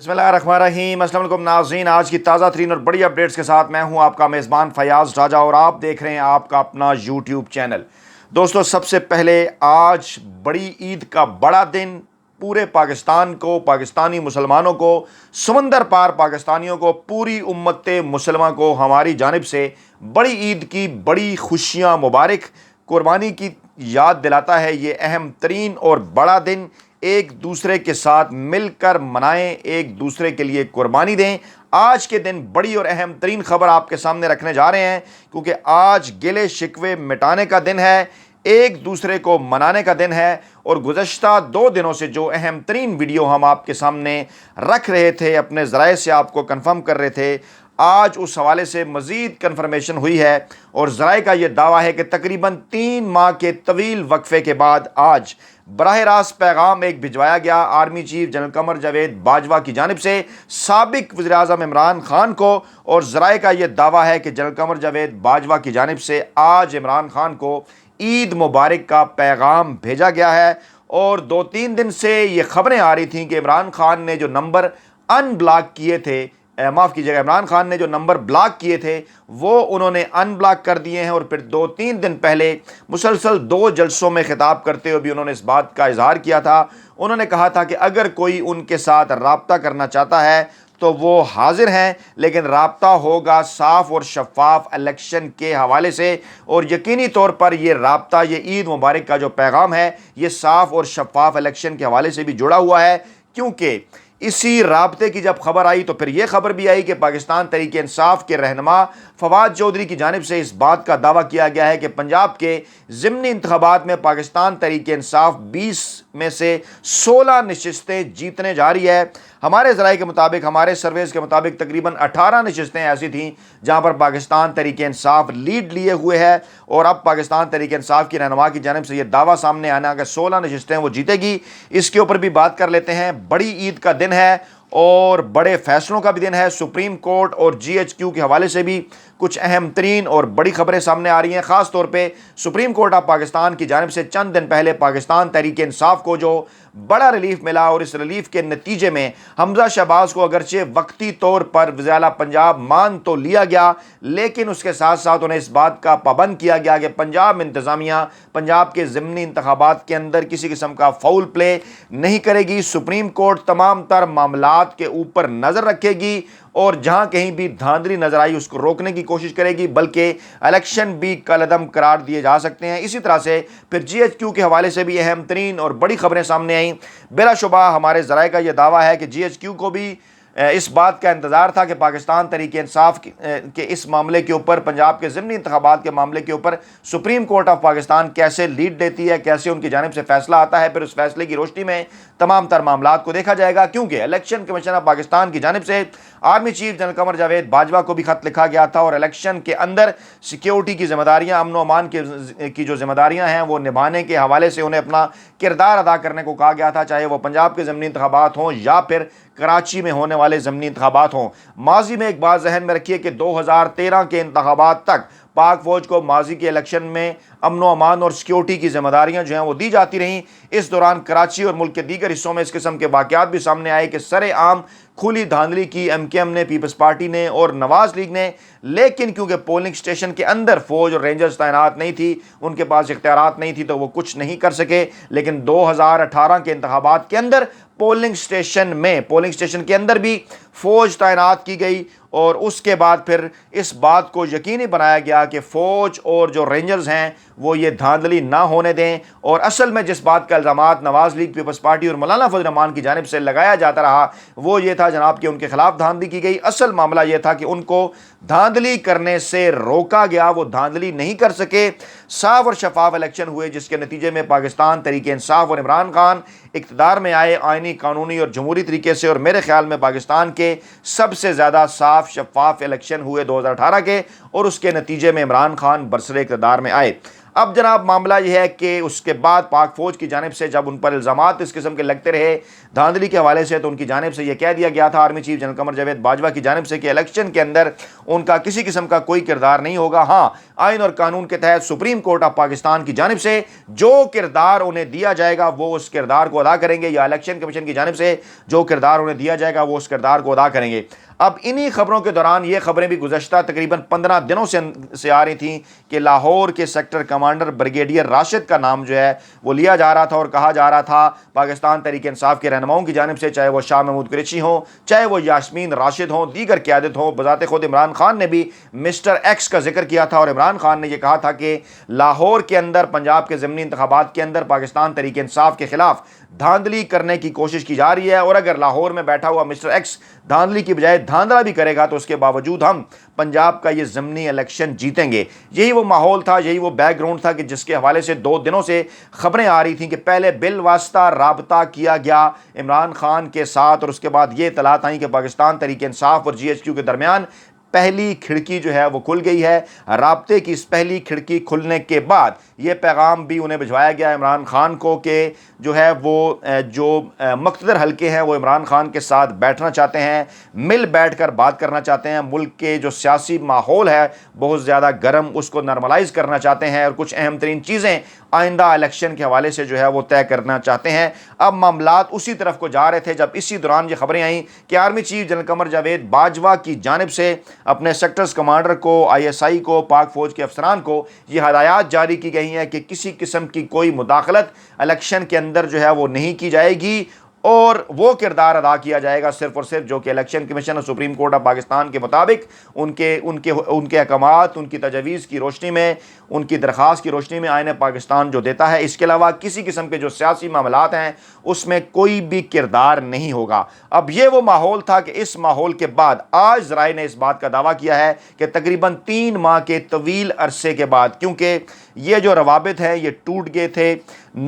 بسم اللہ الرحمن الرحیم۔ السلام علیکم ناظرین، آج کی تازہ ترین اور بڑی اپڈیٹس کے ساتھ میں ہوں آپ کا میزبان فیاض راجہ اور آپ دیکھ رہے ہیں آپ کا اپنا یوٹیوب چینل۔ دوستو، سب سے پہلے آج بڑی عید کا بڑا دن پورے پاکستان کو، پاکستانی مسلمانوں کو، سمندر پار پاکستانیوں کو، پوری امت مسلمہ کو ہماری جانب سے بڑی عید کی بڑی خوشیاں مبارک۔ قربانی کی یاد دلاتا ہے یہ اہم ترین اور بڑا دن۔ ایک دوسرے کے ساتھ مل کر منائیں، ایک دوسرے کے لیے قربانی دیں۔ آج کے دن بڑی اور اہم ترین خبر آپ کے سامنے رکھنے جا رہے ہیں، کیونکہ آج گلے شکوے مٹانے کا دن ہے، ایک دوسرے کو منانے کا دن ہے۔ اور گزشتہ 2 دنوں سے جو اہم ترین ویڈیو ہم آپ کے سامنے رکھ رہے تھے، اپنے ذرائع سے آپ کو کنفرم کر رہے تھے، آج اس حوالے سے مزید کنفرمیشن ہوئی ہے اور ذرائع کا یہ دعویٰ ہے کہ تقریباً 3 ماہ کے طویل وقفے کے بعد آج براہ راست پیغام ایک بھجوایا گیا army chief general Qamar Javed Bajwa کی جانب سے سابق وزیر اعظم عمران خان کو، اور ذرائع کا یہ دعویٰ ہے کہ جنرل قمر جاوید باجوہ کی جانب سے آج عمران خان کو عید مبارک کا پیغام بھیجا گیا ہے۔ اور 2-3 دن سے یہ خبریں آ رہی تھیں کہ عمران خان نے جو نمبر ان بلاک کیے تھے، معاف کیجیے گا، عمران خان نے جو نمبر بلاک کیے تھے وہ انہوں نے ان بلاک کر دیے ہیں۔ اور پھر 2-3 دن پہلے مسلسل 2 جلسوں میں خطاب کرتے ہوئے بھی انہوں نے اس بات کا اظہار کیا تھا۔ انہوں نے کہا تھا کہ اگر کوئی ان کے ساتھ رابطہ کرنا چاہتا ہے تو وہ حاضر ہیں، لیکن رابطہ ہوگا صاف اور شفاف الیکشن کے حوالے سے، اور یقینی طور پر یہ رابطہ، یہ عید مبارک کا جو پیغام ہے، یہ صاف اور شفاف الیکشن کے حوالے سے بھی جڑا ہوا ہے۔ کیونکہ اسی رابطے کی جب خبر آئی تو پھر یہ خبر بھی آئی کہ پاکستان تحریک انصاف کے رہنما فواد چودھری کی جانب سے اس بات کا دعویٰ کیا گیا ہے کہ پنجاب کے ضمنی انتخابات میں پاکستان تحریک انصاف 20 میں سے 16 نشستیں جیتنے جا رہی ہے۔ ہمارے ذرائع کے مطابق، ہمارے سرویز کے مطابق تقریباً 18 نشستیں ایسی تھیں جہاں پر پاکستان تحریک انصاف لیڈ لیے ہوئے ہے، اور اب پاکستان تحریک انصاف کی رہنما کی جانب سے یہ دعویٰ سامنے آنا کہ 16 نشستیں وہ جیتے گی۔ اس کے اوپر بھی بات کر لیتے ہیں۔ بڑی عید کا دن ہے اور بڑے فیصلوں کا بھی دن ہے۔ سپریم کورٹ اور GHQ کے حوالے سے بھی کچھ اہم ترین اور بڑی خبریں سامنے آ رہی ہیں۔ خاص طور پہ سپریم کورٹ آف پاکستان کی جانب سے چند دن پہلے پاکستان تحریک انصاف کو جو بڑا ریلیف ملا، اور اس ریلیف کے نتیجے میں حمزہ شہباز کو اگرچہ وقتی طور پر وزیر اعلیٰ پنجاب مان تو لیا گیا، لیکن اس کے ساتھ ساتھ انہیں اس بات کا پابند کیا گیا کہ پنجاب انتظامیہ پنجاب کے ضمنی انتخابات کے اندر کسی قسم کا فاؤل پلے نہیں کرے گی۔ سپریم کورٹ تمام تر معاملات کے اوپر نظر رکھے گی، اور جہاں کہیں بھی دھاندلی نظر آئی اس کو روکنے کی کوشش کرے گی، بلکہ الیکشن بھی کالعدم قرار دیے جا سکتے ہیں۔ اسی طرح سے پھر GHQ کے حوالے سے بھی اہم ترین اور بڑی خبریں سامنے آئیں۔ بلا شبہ ہمارے ذرائع کا یہ دعویٰ ہے کہ GHQ کو بھی اس بات کا انتظار تھا کہ پاکستان تحریک انصاف کے اس معاملے کے اوپر، پنجاب کے ضمنی انتخابات کے معاملے کے اوپر سپریم کورٹ آف پاکستان کیسے لیڈ دیتی ہے، کیسے ان کی جانب سے فیصلہ آتا ہے۔ پھر اس فیصلے کی روشنی میں تمام تر معاملات کو دیکھا جائے گا، کیونکہ الیکشن کمیشن آف پاکستان کی جانب سے army chief general Qamar Javed Bajwa کو بھی خط لکھا گیا تھا، اور الیکشن کے اندر سیکیورٹی کی ذمہ داریاں، امن و امان کی جو ذمہ داریاں ہیں وہ نبھانے کے حوالے سے انہیں اپنا کردار ادا کرنے کو کہا گیا تھا، چاہے وہ پنجاب کے ضمنی انتخابات ہوں یا پھر کراچی میں ہونے والے ضمنی انتخابات ہوں۔ ماضی میں ایک بات ذہن میں رکھیے کہ 2013 کے انتخابات تک پاک فوج کو ماضی کے الیکشن میں امن و امان اور سیکیورٹی کی ذمہ داریاں جو ہیں وہ دی جاتی رہیں۔ اس دوران کراچی اور ملک کے دیگر حصوں میں اس قسم کے واقعات بھی سامنے آئے کہ سر عام کھلی دھاندلی کی MKM نے، پیپلز پارٹی نے اور نواز لیگ نے، لیکن کیونکہ پولنگ سٹیشن کے اندر فوج اور رینجرز تعینات نہیں تھی، ان کے پاس اختیارات نہیں تھی، تو وہ کچھ نہیں کر سکے۔ لیکن 2018 کے انتخابات کے اندر پولنگ سٹیشن کے اندر بھی فوج تعینات کی گئی، اور اس کے بعد پھر اس بات کو یقینی بنایا گیا کہ فوج اور جو رینجرز ہیں وہ یہ دھاندلی نہ ہونے دیں۔ اور اصل میں جس بات کا الزامات نواز لیگ، پیپلز پارٹی اور مولانا فضل الرحمان کی جانب سے لگایا جاتا رہا وہ یہ تھا جناب کہ ان کے خلاف دھاندلی کی گئی۔ اصل معاملہ یہ تھا کہ ان کو دھاندلی کرنے سے روکا گیا، وہ دھاندلی نہیں کر سکے۔ صاف اور شفاف الیکشن ہوئے، جس کے نتیجے میں پاکستان تحریک انصاف اور عمران خان اقتدار میں آئے آئینی، قانونی اور جمہوری طریقے سے، اور میرے خیال میں پاکستان کے سب سے زیادہ صاف شفاف الیکشن ہوئے 2018 کے، اور اس کے نتیجے میں عمران خان برسر اقتدار میں آئے۔ اب جناب معاملہ یہ ہے کہ اس کے بعد پاک فوج کی جانب سے جب ان پر الزامات اس قسم کے لگتے رہے دھاندلی کے حوالے سے، تو ان کی جانب سے یہ کہہ دیا گیا تھا army chief general Qamar Javed Bajwa کی جانب سے کہ الیکشن کے اندر ان کا کسی قسم کا کوئی کردار نہیں ہوگا، ہاں آئین اور قانون کے تحت سپریم کورٹ آف پاکستان کی جانب سے جو کردار انہیں دیا جائے گا وہ اس کردار کو ادا کریں گے، یا الیکشن کمیشن کی جانب سے جو کردار انہیں دیا جائے گا وہ اس کردار کو ادا کریں گے۔ اب انہی خبروں کے دوران یہ خبریں بھی گزشتہ تقریباً 15 دنوں سے آ رہی تھیں کہ لاہور کے سیکٹر کمانڈر بریگیڈیئر راشد کا نام جو ہے وہ لیا جا رہا تھا اور کہا جا رہا تھا پاکستان تحریک انصاف کے رہنماؤں کی جانب سے، چاہے وہ شاہ محمود قریشی ہوں، چاہے وہ یاسمین راشد ہوں، دیگر قیادت ہوں۔ بذات خود عمران خان نے بھی مسٹر ایکس کا ذکر کیا تھا اور عمران خان نے یہ کہا تھا کہ لاہور کے اندر پنجاب کے ضمنی انتخابات کے اندر پاکستان تحریک انصاف کے خلاف دھاندلی کرنے کی کوشش کی جا رہی ہے، اور اگر لاہور میں بیٹھا ہوا مسٹر ایکس دھاندلی کی بجائے دھاندلا بھی کرے گا تو اس کے باوجود ہم پنجاب کا یہ ضمنی الیکشن جیتیں گے۔ یہی وہ ماحول تھا، یہی وہ بیک گراؤنڈ تھا کہ جس کے حوالے سے 2 دنوں سے خبریں آ رہی تھیں کہ پہلے بالواسطہ رابطہ کیا گیا عمران خان کے ساتھ، اور اس کے بعد یہ اطلاعات آئیں کہ پاکستان تحریک انصاف اور GHQ کے درمیان پہلی کھڑکی جو ہے وہ کھل گئی ہے۔ رابطے کی اس پہلی کھڑکی کھلنے کے بعد یہ پیغام بھی انہیں بھجوایا گیا عمران خان کو کہ جو ہے وہ جو مقتدر حلقے ہیں وہ عمران خان کے ساتھ بیٹھنا چاہتے ہیں، مل بیٹھ کر بات کرنا چاہتے ہیں، ملک کے جو سیاسی ماحول ہے بہت زیادہ گرم اس کو نارملائز کرنا چاہتے ہیں، اور کچھ اہم ترین چیزیں آئندہ الیکشن کے حوالے سے جو ہے وہ طے کرنا چاہتے ہیں۔ اب معاملات اسی طرف کو جا رہے تھے جب اسی دوران یہ خبریں آئیں کہ army chief general Qamar Javed Bajwa کی جانب سے اپنے سیکٹرز کمانڈر کو، ISI کو، پاک فوج کے افسران کو یہ ہدایات جاری کی گئی ہیں کہ کسی قسم کی کوئی مداخلت الیکشن کے اندر جو ہے وہ نہیں کی جائے گی، اور وہ کردار ادا کیا جائے گا صرف اور صرف جو کہ الیکشن کمیشن اور سپریم کورٹ آف پاکستان کے مطابق ان کے احکامات، ان کی تجاویز کی روشنی میں، ان کی درخواست کی روشنی میں آئین پاکستان جو دیتا ہے۔ اس کے علاوہ کسی قسم کے جو سیاسی معاملات ہیں اس میں کوئی بھی کردار نہیں ہوگا۔ اب یہ وہ ماحول تھا کہ اس ماحول کے بعد آج ذرائع نے اس بات کا دعویٰ کیا ہے کہ تقریباً 3 ماہ کے طویل عرصے کے بعد، کیونکہ یہ جو روابط ہیں یہ ٹوٹ گئے تھے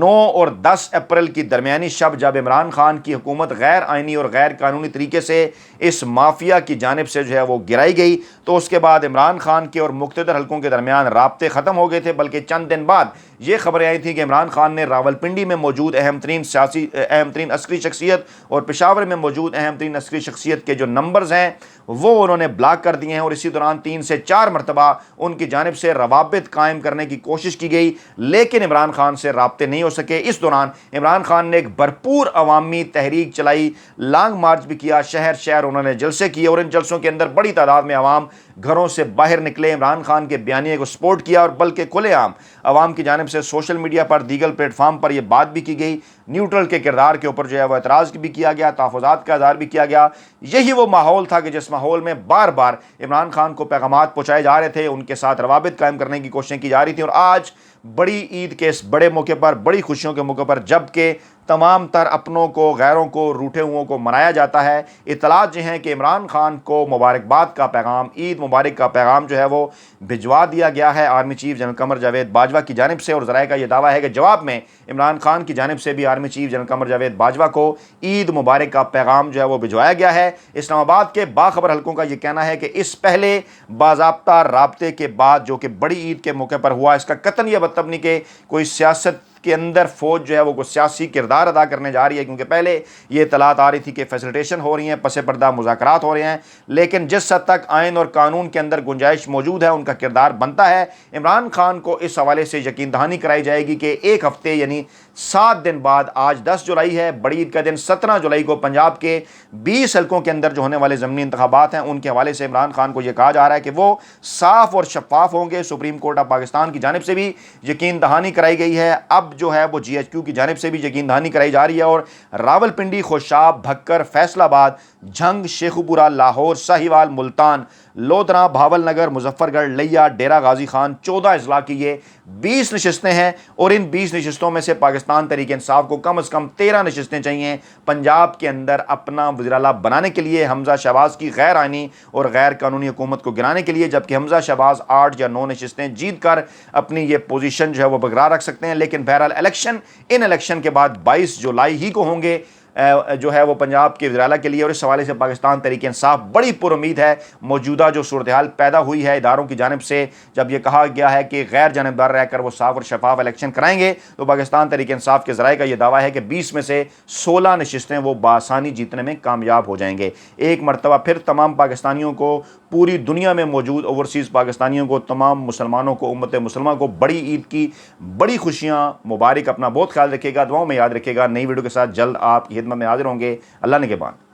9 اور 10 اپریل کی درمیانی شب جب عمران خان کی حکومت غیر آئینی اور غیر قانونی طریقے سے اس مافیا کی جانب سے جو ہے وہ گرائی گئی، تو اس کے بعد عمران خان کے اور مقتدر حلقوں کے درمیان رابطے ختم ہو گئے تھے۔ بلکہ چند دن بعد یہ خبریں آئی تھیں کہ عمران خان نے راولپنڈی میں موجود اہم ترین عسکری شخصیت اور پشاور میں موجود اہم ترین عسکری شخصیت کے جو نمبرز ہیں وہ انہوں نے بلاک کر دیے ہیں، اور اسی دوران 3 سے 4 مرتبہ ان کی جانب سے روابط قائم کرنے کی کوشش کی گئی، لیکن عمران خان سے رابطے نہیں ہو سکے۔ اس دوران عمران خان نے ایک بھرپور عوامی تحریک چلائی، لانگ مارچ بھی کیا، شہر شہر انہوں نے جلسے کیے، اور ان جلسوں کے اندر بڑی تعداد میں عوام گھروں سے باہر نکلے، عمران خان کے بیانیے کو سپورٹ کیا، اور بلکہ کھلے عام عوام کی جانب سے سوشل میڈیا پر، دیگر پلیٹ فارم پر یہ بات بھی کی گئی، نیوٹرل کے کردار کے اوپر جو ہے وہ اعتراض بھی کیا گیا، تحفظات کا اظہار بھی کیا گیا۔ یہی وہ ماحول تھا کہ جس ماحول میں بار بار عمران خان کو پیغامات پہنچائے جا رہے تھے، ان کے ساتھ روابط قائم کرنے کی کوششیں کی جا رہی تھیں، اور آج بڑی عید کے اس بڑے موقع پر، بڑی خوشیوں کے موقع پر، جب کہ تمام تر اپنوں کو، غیروں کو، روٹھے ہوئوں کو منایا جاتا ہے، اطلاعات یہ ہیں کہ عمران خان کو مبارکباد کا پیغام، عید مبارک کا پیغام جو ہے وہ بھجوا دیا گیا ہے army chief general Qamar Javed Bajwa کی جانب سے، اور ذرائع کا یہ دعویٰ ہے کہ جواب میں عمران خان کی جانب سے بھی army chief general Qamar Javed Bajwa کو عید مبارک کا پیغام جو ہے وہ بھجوایا گیا ہے۔ اسلام آباد کے باخبر حلقوں کا یہ کہنا ہے کہ اس پہلے باضابطہ رابطے کے بعد جو کہ بڑی عید کے موقع پر ہوا، اس کا قطعاً یہ مطلب نہیں کہ کوئی سیاست کے اندر فوج جو ہے وہ کوئی سیاسی کردار ادا کرنے جا رہی ہے، کیونکہ پہلے یہ اطلاعات آ رہی تھی کہ فیسلٹیشن ہو رہی ہیں، پس پردہ مذاکرات ہو رہے ہیں، لیکن جس حد تک آئین اور قانون کے اندر گنجائش موجود ہے ان کا کردار بنتا ہے۔ عمران خان کو اس حوالے سے یقین دہانی کرائی جائے گی کہ 1 ہفتے یعنی 7 دن بعد، آج 10 جولائی ہے، بڑی عید کا دن 17 جولائی کو پنجاب کے 20 حلقوں کے اندر جو ہونے والے ضمنی انتخابات ہیں ان کے حوالے سے عمران خان کو یہ کہا جا رہا ہے کہ وہ صاف اور شفاف ہوں گے۔ سپریم کورٹ آف پاکستان کی جانب سے بھی یقین دہانی کرائی گئی ہے، اب جو ہے وہ GHQ کی جانب سے بھی یقین دہانی کرائی جا رہی ہے، اور راولپنڈی، خوشاب، بھکر، فیصل آباد، جھنگ، شیخوپورہ، لاہور، ساہیوال، ملتان، لودھراں، بھاول نگر، مظفر گڑھ، لیا، ڈیرہ غازی خان، 14 اضلاع کی یہ 20 نشستیں ہیں، اور ان 20 نشستوں میں سے پاکستان تحریک انصاف کو کم از کم 13 نشستیں چاہیے پنجاب کے اندر اپنا وزیر اعلیٰ بنانے کے لیے، حمزہ شہباز کی غیر آئینی اور غیر قانونی حکومت کو گرانے کے لیے، جبکہ حمزہ شہباز 8 یا 9 نشستیں جیت کر اپنی یہ پوزیشن جو ہے وہ برقرار رکھ سکتے ہیں۔ لیکن بہرحال الیکشن کے بعد 22 جولائی ہی کو ہوں گے۔ جو ہے وہ پنجاب کے وزراء کے لیے، اور اس حوالے سے پاکستان تحریک انصاف بڑی پر امید ہے۔ موجودہ جو صورتحال پیدا ہوئی ہے اداروں کی جانب سے، جب یہ کہا گیا ہے کہ غیر جانبدار رہ کر وہ صاف اور شفاف الیکشن کرائیں گے، تو پاکستان تحریک انصاف کے ذرائع کا یہ دعویٰ ہے کہ 20 میں سے 16 نشستیں وہ بآسانی جیتنے میں کامیاب ہو جائیں گے۔ ایک مرتبہ پھر تمام پاکستانیوں کو، پوری دنیا میں موجود اوورسیز پاکستانیوں کو، تمام مسلمانوں کو، امت مسلمہ کو بڑی عید کی بڑی خوشیاں مبارک۔ اپنا بہت خیال رکھیے گا، دعاؤں میں یاد رکھیے گا۔ نئی ویڈیو کے ساتھ جلد آپ کی خدمت میں حاضر ہوں گے۔ اللہ نگہبان۔